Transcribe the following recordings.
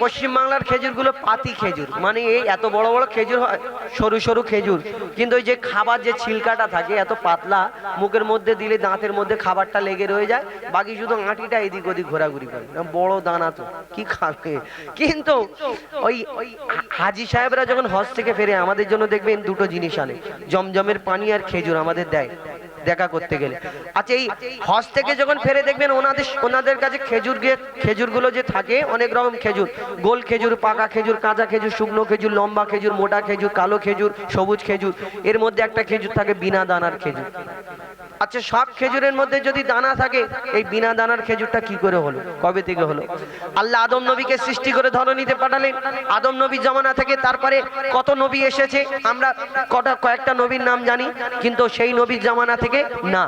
পশ্চিম বাংলার খেজুরগুলো পাতি খেজুর, মানে এই এত বড় বড় খেজুর হয়, সরু সরু খেজুর, কিন্তু ওই যে খাবার যে ছিলকাটা থাকে এত পাতলা, মুখের মধ্যে দিলে দাঁতের মধ্যে খাবারটা লেগে রয়ে যায়, বাকি শুধু আঁটিটা এদিক ওদিক ঘোরাঘুরি করে। বড় দানা তো কি খাবে। কিন্তু ওই হাজি সাহেবরা যখন হজ থেকে ফেরে আমাদের জন্য দেখবেন দুটো জিনিস আনে, জমজমের পানি আর খেজুর আমাদের দেয় দেখা করতে গেলে। আচ্ছা, এই হজ থেকে যখন ফেরে দেখবেন ওনাদের কাছে খেজুরগুলো যে থাকে অনেক রকম খেজুর, গোল খেজুর, পাকা খেজুর, কাঁচা খেজুর, শুকনো খেজুর, লম্বা খেজুর, মোটা খেজুর, কালো খেজুর, সবুজ খেজুর, এর মধ্যে একটা খেজুর থাকে বিনা দানার খেজুর। আচ্ছা, সব খেজুরের মধ্যে যদি দানা থাকে, এই বিনা দানার খেজুরটা কি করে হলো, কবে থেকে হলো? আল্লাহ আদম নবীকে সৃষ্টি করে ধরনীতে পাঠালেন, আদম নবী জামানা থেকে তারপরে কত নবী এসেছে, আমরা কয়েকটা নবীর নাম জানি, কিন্তু সেই নবীর জামানা থেকে না।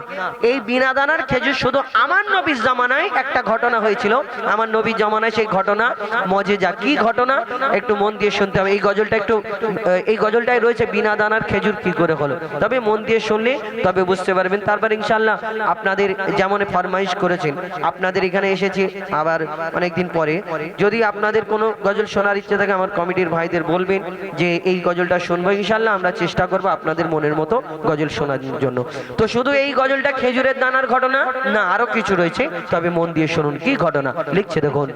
এই বিনা দানার খেজুর শুধু আমার নবীর জামানায় একটা ঘটনা হয়েছিল, আমার নবীর জামানায় সেই ঘটনা মজেজা। কি ঘটনা একটু মন দিয়ে শুনতে হবে। এই গজলটাই রয়েছে বিনা দানার খেজুর কি করে হলো, তবে মন দিয়ে শুনলে তবে বুঝতে পারবেন। তারপর ইনশাআল্লাহ আপনাদের যেমন ফরমাইশ করেছেন, আপনাদের এখানে এসেছি আবার অনেকদিন পরে, যদি আপনাদের কোনো গজল শোনার ইচ্ছে থাকে আমার কমিটির ভাইদের বলবেন যে এই গজলটা শুনবো, ইনশাআল্লাহ আমরা চেষ্টা করবো আপনাদের মনের মতো গজল শোনার জন্য। তো শুধু এই গজলটা খেজুরের দানার ঘটনা না, আরো কিছু রয়েছে, তবে মন দিয়ে শুনুন কি ঘটনা লিখছে দেখুন।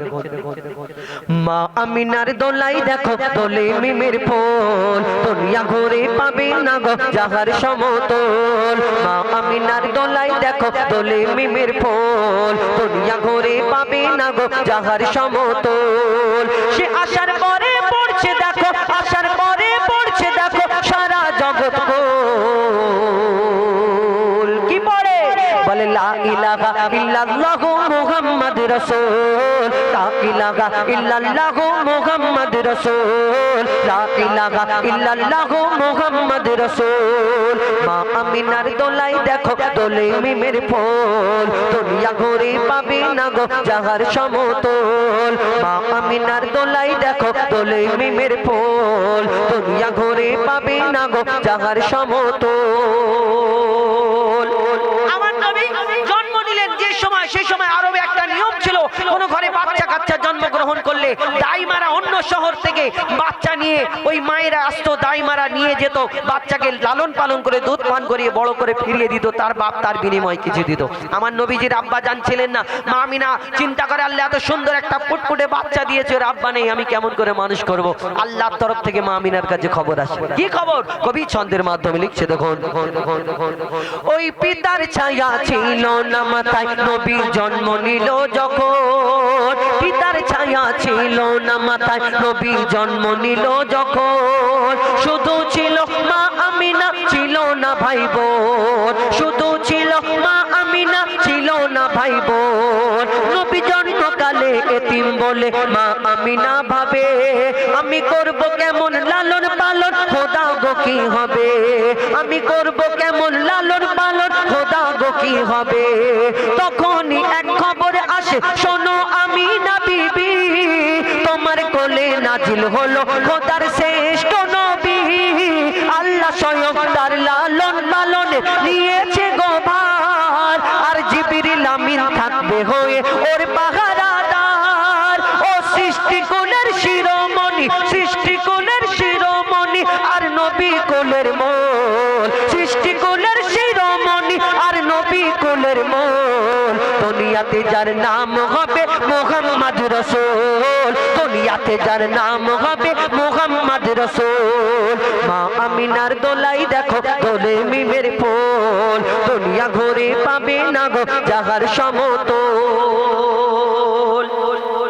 মা আমিনার দোলাই দেখো দোলে মিমের ফুল, দুনিয়া ঘুরে পাবে না গো যাহার সমতল। মা আমিনার দোলাই দেখো দোলে মিমের ফুল, দুনিয়া ঘুরে পাবে না গো যাহার সমতল। সে আসার পরে পড়ছে দেখো, আসার পরে পড়ছে দেখো সারা জগৎ ফুল। কি পড়ে বলে লা ইলাহা ইল্লাল্লাহু মুহাম্মাদুর রাসূল, লা ইলাহা ইল্লাল্লাহু মুহাম্মাদুর রাসূল, লা ইলাহা ইল্লাল্লাহু মুহাম্মাদুর রাসূল। মা আমিনার দোলাই দেখো দোলে মিমের ফুল, দুনিয়া ঘুরে পাবে না গো যাহার সমতল। মা আমিনার দোলাই দেখো দোলে মিমের ফুল, দুনিয়া ঘুরে পাবে না গো যাহার সমতল। আমার নবী জন্ম নিলেন যে সময়, সেই সময় আরবে একটা নিয়ম ছিল, কোন ঘরে বাচ্চা কাচ্চা জন্মগ্রহণ করলে দাইমারা অন্য শহর থেকে বাচ্চা নিয়ে ওই মায়েরা আসতো, দাইমারা নিয়ে যেত, বাচ্চাকে লালন পালন করে দুধ পান করিয়ে বড় করে ফিরিয়ে দিত, তার বাপ তার বিনিময়ে কিছু দিত। আমার নবীজির আব্বা জান ছিলেন না, মা আমিনা চিন্তা করে আল্লাহ এত সুন্দর একটা ফুটফুটে বাচ্চা দিয়েছে, ওর আব্বা নেই, আমি কেমন করে মানুষ করব। আল্লাহর তরফ থেকে মা আমিনার কাছে খবর আসে। কি খবর? কবি ছন্দের মাধ্যমে লিখছে দেখুন। ওই পিতার ছায়া ছিল না মাথায় নবী জন্ম নিল যখন, পিতার ছায়া ছিল না মাথায় নবী জন্ম নিল যখন। শুধু ছিল মা আমিনা, ছিল না ভাই বোন, শুধু ছিল মা আমিনা, ছিল না ভাই বোন। নবী জন্মকালে এতিম বলে মা আমিনা ভাবে, আমি করব কেমন লালন পালন, খোদা গো কি হবে, আমি করব কেমন লালন পালন, খোদা গো কি হবে। তখনই এক খবর আসে, শোনো আমিনা বিবি, তোমার কোলে নাজিল হলো খোদার শ্রেষ্ঠ নবী। আল্লাহ স্বয়ং তার লালন পালনে নিয়েছে গো ভার, আর জিবরিল আমিন থাকবে হয়ে ওর পাহারাদার। ও সৃষ্টি কুলের শিরোমণি, সৃষ্টি কুলের শিরোমণি আর নবী কুলের মূল, সৃষ্টি কুলের শিরোমণি আর নবী কুলের মূল। দুনিয়াতে যার নাম হবে মুহাম্মদ রাসূল, দুনিয়াতে যার নাম হবে মুহাম্মদ রাসূল। মা আমিনার দোলাই দেখো দোলে মিমের ফুল, দুনিয়া ঘুরে পাবে না গো যাহার সমতল।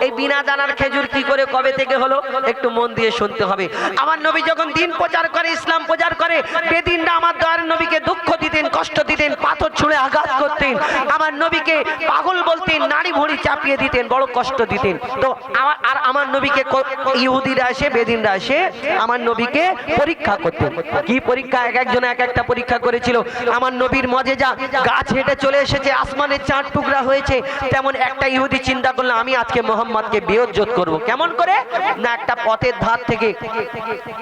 এই বিনা দানার খেজুর কি করে কবে থেকে হলো একটু মন দিয়ে শুনতে হবে। আমার নবী যখন দিন প্রচার করে, ইসলাম প্রচার করে, বেদিনরা আমার দয়ার নবীকে দুঃখ দিতেন, কষ্ট দিতেন, পাথর ছুঁড়ে আঘাত করতেন, আমার নবীকে পাগল বলতেন, নাড়ি ভুঁড়ি চাপিয়ে দিতেন, বড় কষ্ট দিতেন। তো আমার নবীকে ইহুদিরা এসে, বেদিনরা এসে আমার নবীকে পরীক্ষা করতেন। কি পরীক্ষা? এক একজন এক একটা পরীক্ষা করেছিল। আমার নবীর মজেজা, গাছ হেঁটে চলে এসেছে, আসমানের চাঁদ টুকরা হয়েছে, তেমন একটা ইহুদি চিন্তা করলো আমি আজকে মোহাম্মদকে মোহাম্মদকে বেইজ্জত করব। কেমন করে? না একটা পথের ধার থেকে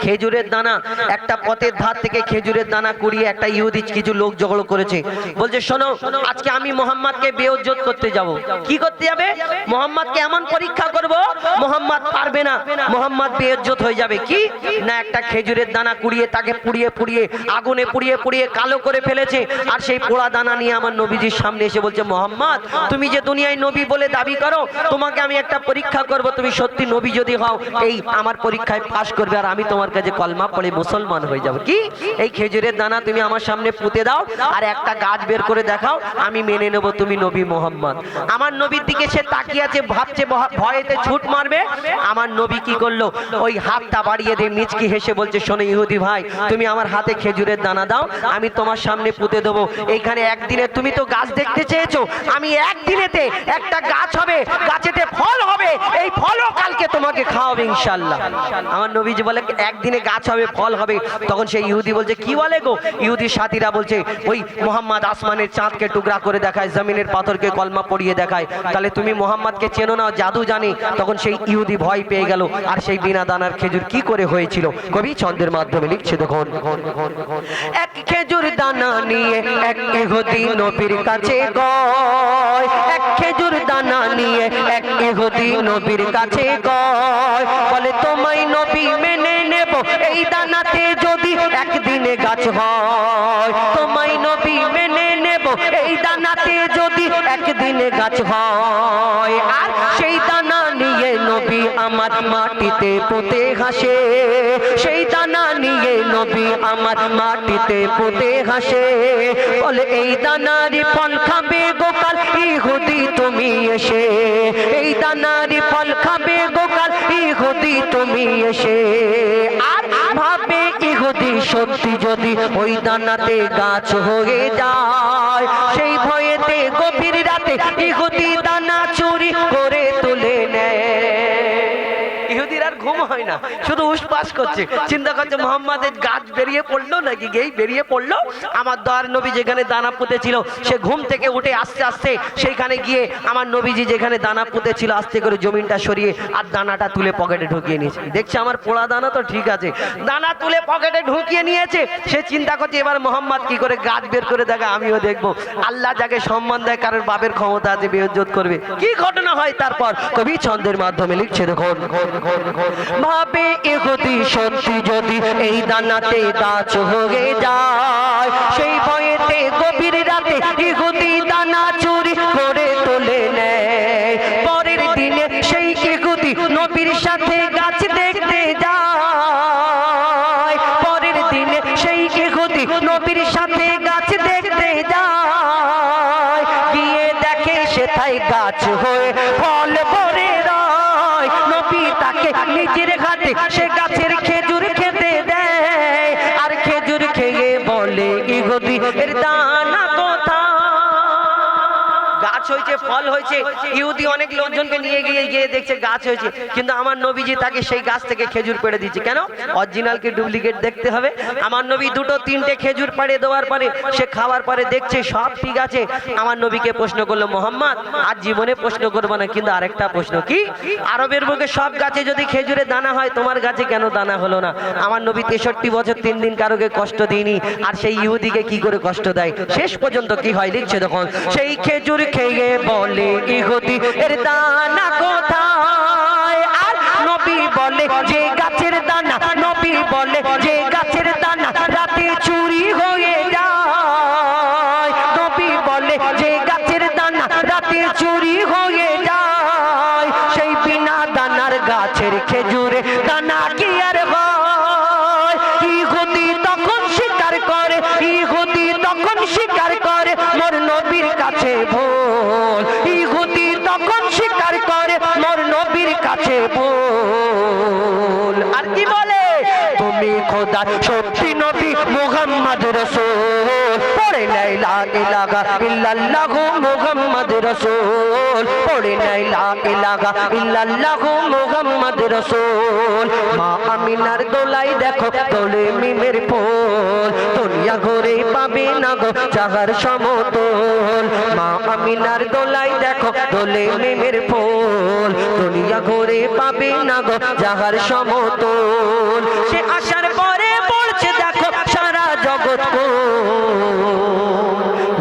খেজুরের দানা, একটা পথের ধার থেকে খেজুরের দানা কুড়িয়ে একটা ইহুদি কিছু লোক জড়ো করেছে, বলছে শোনো আজকে আমি মোহাম্মদকে বেইজ্জত করতে যাব। কি করতে যাবে? মোহাম্মদকে এমন পরীক্ষা করব মোহাম্মদ পারবে না, মোহাম্মদ বেইজ্জত হয়ে যাবে। কি না একটা খেজুরের দানা কুড়িয়ে তাকে পুড়িয়ে পুড়িয়ে আগুনে পুড়িয়ে পুড়িয়ে কালো করে ফেলেছে। আর সেই পোড়া দানা নিয়ে আমার নবীজির সামনে এসে বলছে মোহাম্মদ তুমি যে দুনিয়ায় নবী বলে দাবি করো, তোমাকে আমি একটা পরীক্ষা করব, তুমি সত্যি নবী যদি হও এই আমার পরীক্ষায় পাশ করবে আর আমি তোমার কাছে কলমা পড়ে মুসলমান হয়ে যাব। কি এই খেজুরের দানা তুমি আমার সামনে পুঁতে দাও আর একটা গাছ বের করে দেখাও, আমি মেনে নেব তুমি নবী মোহাম্মদ। আমার নবীর দিকে সে তাকিয়ে আছে, ভাবছে ভয়েতে ছুট মারবে। আমার নবী কি করলো? ওই হাতটা বাড়িয়ে দিয়ে মিচকি হেসে বলছে শোনো ইহুদি ভাই তুমি আমার হাতে খেজুরের দানা দাও, আমি তোমার সামনে পুঁতে দেবো। এইখানে একদিনে তুমি তো গাছ দেখতে চেয়েছো, আমি একদিনেতে একটা গাছ হবে, গাছেতে ফল হবে, এই ফলও কালকে তোমাকে খাওয়াবে ইনশাআল্লাহ। আমার নবীজি বলে একদিনে গাছ হবে ফল হবে। তখন সেই ইহুদি বলছে কি বলে গো? ইহুদির সাথীরা বলছে ওই মোহাম্মদ আসমানের চাঁদকে টুকরা করে দেখায়, জমিনের পাথরকে কলমা পড়িয়ে দেখায়, তাহলে তুমি মোহাম্মদকে চেনো না, জাদু জানে। তখন সেই ইহুদি ভয় পেয়ে গেল। আর সেই বিনা দানার খেজুর কি করে হয়েছিল কবি ছন্দের মাধ্যমে লিখছে দেখুন। এক খেজুর দানা নিয়ে এক ইহুদি নবীর কাছে গয়, এক খেজুর দানা নিয়ে এক ইহুদি নবীর কাছে গয়, বলে তোমায় নবী মেনে নেব এই দানাতে যদি একদিনে গাছ হয়, তোমায় নবী মেনে নেব এই দানাতে যদি একদিনে গাছ হয়। আর সেই দানা নিয়ে নবী আমার মাটিতে পুঁতে হাসে, সেই দানা নিয়ে নবী আমার মাটিতে পুঁতে হাসে, বলে এই দানারই ফল খাবে গোকাল ইহুদি তুমি এসে, এই দানারই ফল খাবে গোকাল ইহুদি তুমি এসে। আর ভাবে ইহুদি সত্যি যদি ওই দানাতে গাছ হয়ে যায়, সেই ভয়েতে গভীর রাতে ইহুদি দানা চুরি করে তুলে নেয়। ইহুদির আর ঘুম হয় না, শুধু উসপাস করছে, চিন্তা করছে মোহাম্মদের গাছ বেরিয়ে পড়লো নাকি, গেই বেরিয়ে পড়লো। আমার দয়ার নবী যেখানে দানা পুঁতে ছিল সে ঘুম থেকে উঠে আস্তে আস্তে সেইখানে গিয়ে আমার নবীজি যেখানে দানা পুঁতে ছিল আস্তে করে জমিনটা সরিয়ে আর দানাটা তুলে পকেটে ঢুকিয়ে নিয়েছে। দেখছে আমার পোড়া দানা তো ঠিক আছে, দানা তুলে পকেটে ঢুকিয়ে নিয়েছে। সে চিন্তা করছে এবার মোহাম্মদ কি করে গাছ বের করে দেখা আমিও দেখবো। আল্লাহ যাকে সম্মান দেয় কারোর বাপের ক্ষমতা আছে বেইজ্জত করবে। কি ঘটনা হয় তারপর কবি ছন্দের মাধ্যমে লিখছে দেখুন। ভাবে ইহুদি সত্যি যদি এই দানাতে গাছ হয়ে যায়, সেই ভয়েতে গভীর রাতে ইহুদি দানা চুরি করে তুলে নেয়। পরের দিনে সেই ইহুদি নবীর সাথে গাছ দেখতে যায়, পরের দিনে সেই ইহুদি নবীর সাথে গাছ দেখতে যায়, গিয়ে দেখে সেথায় গাছ হয়ে ফল ভরে রয়। নবী তাকে নিজের হাতে সে গাছের খেজুর খেতে দেয়, আর খেজুর খেয়ে বলে ইহুদি এর দানা কোথায়? গাছ হয়েছে, ফল হয়েছে, ইহুদি অনেক লোকজনকে নিয়ে গিয়ে দেখছে গাছ হয়েছে, কিন্তু আমার নবীজি তাকে সেই গাছ থেকে খেজুর পেড়ে দিচ্ছে। কেন? অরিজিনাল কি ডুপ্লিকেট দেখতে হবে। আমার নবী দুটো তিনটে খেজুর পেড়ে দেওয়ার পরে সে খাওয়ার পরে দেখছে সব ঠিক আছে। আমার নবীকে প্রশ্ন করলো মোহাম্মদ আর জীবনে প্রশ্ন করবো না, কিন্তু আরেকটা প্রশ্ন, কি আরবের বুকে সব গাছে যদি খেজুরে দানা হয় তোমার গাছে কেন দানা হলো না? আমার নবী 63 বছর 3 দিন কারোকে কষ্ট দিইনি, আর সেই ইহুদিকে কি করে কষ্ট দেয়? শেষ পর্যন্ত কি হয় লিখছে দেখুন। সেই খেজুর খেয়ে বলে ইহুদি এর দানা কোথায়? আর নবী বলে যে গাছের দানা, নবী বলে যে গাছের দানা রাতে চুরি হয়ে যায়, নবী বলে যে গাছের দানা রাতে চুরি হয়ে যায়, সেই বিনা দানার গাছের খেজুরে দানা কি আর হয়? ইহুদি তখন স্বীকার করে, ইহুদি তখন স্বীকার করে মোর নবীর কাছে ভুল, ইহুদি তখন স্বীকার করে মোর নবীর কাছে ভুল। আর কি বলে? তুমি খোদার সত্যি নবী মুহাম্মদ রাসূল, পড়ে লা ইলাহা ইল্লাল্লাহু মুহাম্মদ রাসূল, পড়ে লা ইলাহা ইল্লাল্লাহু মুহাম্মদ মোহাম্মদ রসুল। মা আমিনার দোলাই দেখো দোলে মিমের ফুল, দুনিয়া ঘুরে পাবে না গো জাগার সমতল। মা আমিনার দোলাই দেখো দোলে মিমের ফুল, দুনিয়া ঘুরে পাবে না গো জাগার সমতল। সে আসার পরে পড়ছে দেখো সারা জগৎ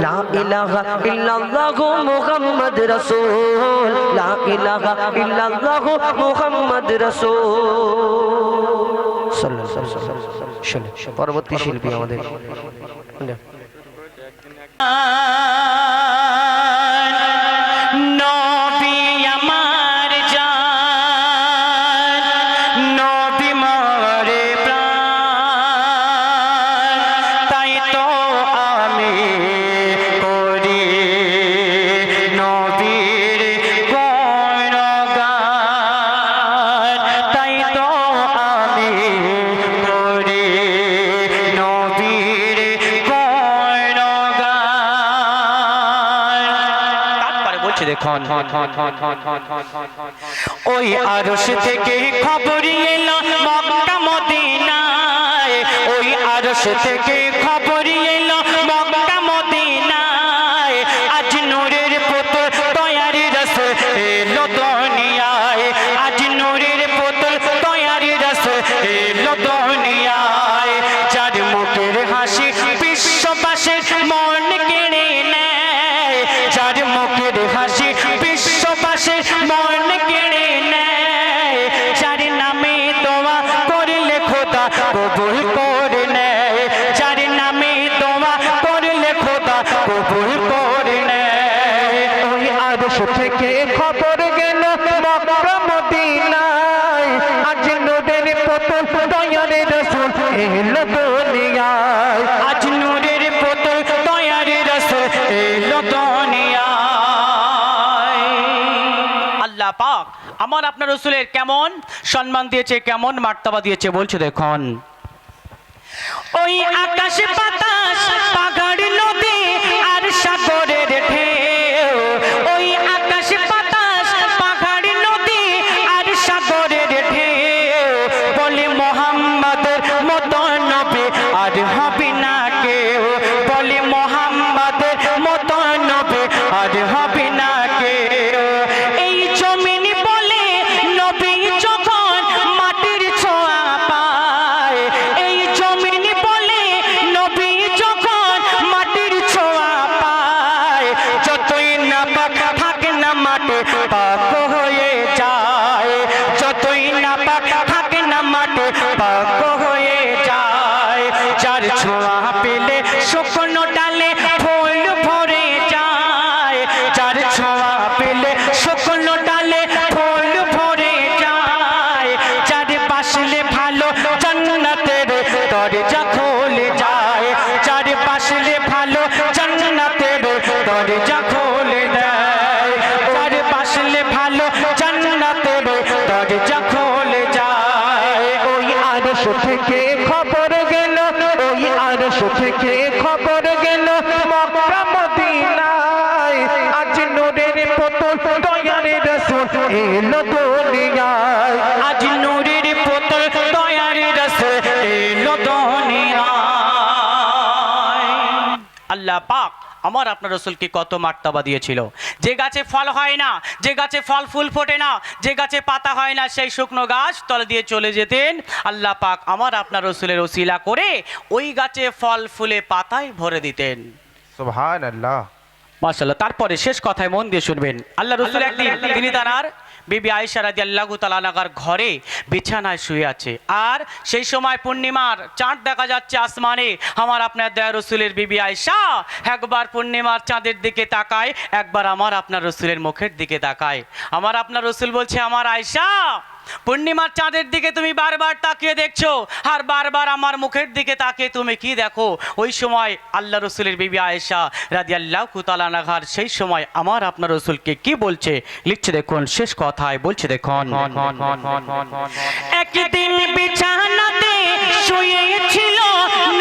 লা ইলাহা ইল্লাল্লাহু মুহাম্মদ রাসূল, লা ইলাহা ইল্লাল্লাহু মুহাম্মদ রাসূল সাল্লাল্লাহু আলাইহি ওয়াসাল্লাম। পরবর্তী শিল্পী আমাদের নবী আমার জান, নবী মোরে প্রাণ, তাই তো আমি করি নবীর গুণগান, তাই তো আমি করি নবীর গুণগান। তারপরে বলছে দেখুন, ওই আরশ থেকে খবর এলো মক্কা মদিনায়, ওই আরশ থেকে খবর এলো মক্কা মদিনায়, আজ নূরের পুতুল তৈয়ারি রাসূল এলো দুনিয়ায়, আজ নূরের পুতুল তৈয়ারি রাসূল এলো দুনিয়ায়। যার মুখের হাসি বিশ্ববাসীর মন কেড়ে নেয়, যার মুখের হাসি বিশ্ববাসীর মন কেড়ে নেয়, যার নামে দোয়া করলে খোদা কবুল করে নেয়, যার নামে দোয়া করলে খোদা কবুল করে নেয়। ওই আরশ থেকে খবর গেল মক্কা মদিনায়, আজ নূরের পুতুল তৈয়ারি রাসূল এলো দুনিয়ায়, আজ নূরের পুতুল তৈয়ারি রাসূল এলো দুনিয়ায়। আল্লাহ পাক আমার আপনার রাসূলের কেমন সম্মান দিয়েছে, কেমন মার্তবা দিয়েছে বলছে দেখুন। ওই আকাশ বাতাস পাহাড় নদী আর সাগরের ঢেউ, ওই আকাশ বাতাস পাহাড় নদী আর সাগরের ঢেউ, বলে মোহাম্মদের মতো নবী আর হবে না কেউ, বলে মোহাম্মদের মতো নবী আর হবে না কেউ। এই জমিন বলে নবী যখন মাটির ছোঁয়া পায়, এই জমিন বলে নবী যখন মাটির ছোঁয়া পায়, যতই না পাক থাকে না মাটি পাক হয়ে যায়, যতই না পাক থাকে না মাটি পাক হয়ে যায়। যার ছোঁয়া পেলে শুকনো ডালে ফুল ভরে যায়, যার ছোঁয়া পেলে শুকনো ডালে ফুল ভরে যায়, যার বাসলে ভালো জান্নাতের দরজা খুলে যায়, যার বাসলে ভালো জান্নাতের দরজা খুলে দেয়, যার বাসলে ভালো জান্নাতের দরজা খুলে যায়। ওই আরশ থেকে খবর গেল, ওই আরশ থেকে খবর গেল মক্কা মদিনায়, আজ নূরের পুতুল তৈয়ারি রাসূল এলো দুনিয়ায়, আজ নূরের পুতুল তৈয়ারি রাসূল এলো দুনিয়ায়। আল্লাহ পাক আমার আপনার রাসূলকে কত মার্তবা দিয়েছিল। যে গাছে ফল হয় না, যে গাছে ফল ফুল ফোটে না, যে গাছে পাতা হয় না, সেই শুকনো গাছ তলে দিয়ে চলে যেতেন আল্লাহ পাক আমার আপনার রাসূলের ওসিলা করে ওই গাছে ফল ফুলে পাতায় ভরে দিতেন। সুবহানাল্লাহ। মাশাআল্লাহ। তারপরে শেষ কথায় মন দিয়ে শুনবেন। আল্লাহ রাসূল একদিন তিনি তার বিবি আয়েশা রাদিয়াল্লাহু তাআলা আনহার ঘরে বিছানায় শুয়ে আছে, আর সেই সময় পূর্ণিমার চাঁদ দেখা যাচ্ছে আসমানে। আমার আপনার দয়া রাসূলের বিবি আয়েশা একবার পূর্ণিমার চাঁদের দিকে তাকায়, একবার আমার আপনার রাসূলের মুখের দিকে তাকায়। আমার আপনার রাসূল বলছে, আমার আয়েশা পূর্ণিমার চাঁদের দিকে তুমি বারবার তাকিয়ে দেখছো, আর বারবার আমার মুখের দিকে তাকিয়ে তুমি কি দেখো? ওই সময় আল্লাহ রাসূলের বিবি আয়েশা রাদিয়াল্লাহু তাআলা আনহার সেই সময় আমার আপনার রাসূলকে কি বলছে লিখছে দেখুন, শেষ কথায় বলছে দেখুন। একদিন বিছানাতে শুয়েছিল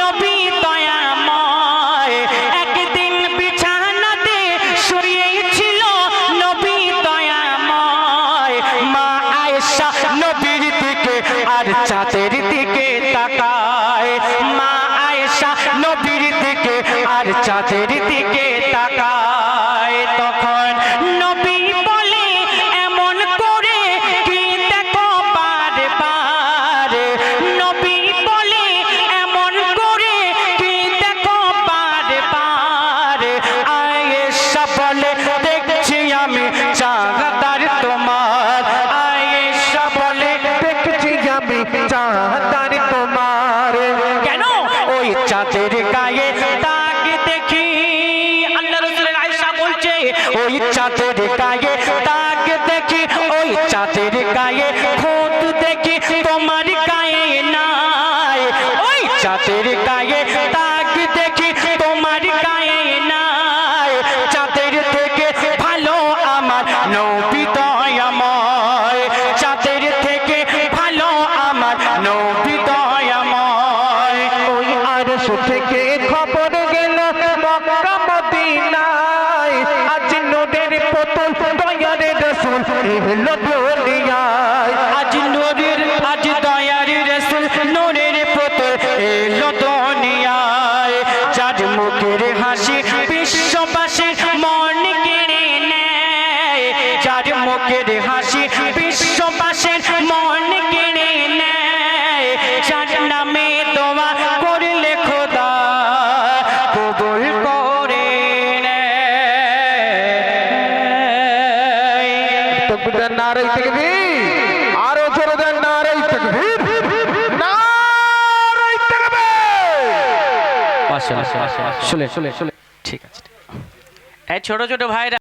নবী দয়াময়, একদিন বিছানাতে শুয়েছিল নবী দয়াময়, মা আয়েশা নবী আর চাঁদের দিকে তাকায়, মা আয়েশা নবীর দিকে আর চাঁদের দিকে তাকায়। তখন নবী বলে এমন করে কি দেখো বারবার, নবী বলে এমন করে কি দেখো বারবার। আয়েশা বলে দেখছি আমি চাঁদার তোমার, আয়েশা বলে দেখছি আমি চাঁদার তোমার। কেন ওই চাঁদের গায়ে দাগ দেখি, আল্লাহ রাসূলের আয়েশা বলছে ওই চাঁদের গায়ে দাগ দেখি, ওই চাঁদের গায়ে খুঁত দেখি, তোমার গায়ে নাই। ওই চাঁদের গায়ে দাগ দেখি, তোমার গায়ে নাই। চাঁদের থেকে ভালো আমার নবী দয়াময়, চাঁদের থেকে ভালো আমার নবী দয়াময়। ওই আরশ থেকে খবর গেল মক্কা মদিনায়, আজ নূরের পুতুল দয়ার রাসূল এলো দুনিয়ায়। আজ নূরের আজ দয়ার রাসূল নূরের পুতুল এলো দুনিয়ায়। যার মুখের হাসি বিশ্ববাসীর মন কেড়ে নেয়, যার মুখের হাসি বিশ্ববাসীর মন কেড়ে নেয়। যার নামে দোয়া করলে খোদা কবুল করে নেয়। তকবীর, নারে তাকবীর, আরো জোরে দেন নারে তাকবীর, নারে তাকবীর। শুনে ঠিক আছে। এই ছোট ছোট ভাইরা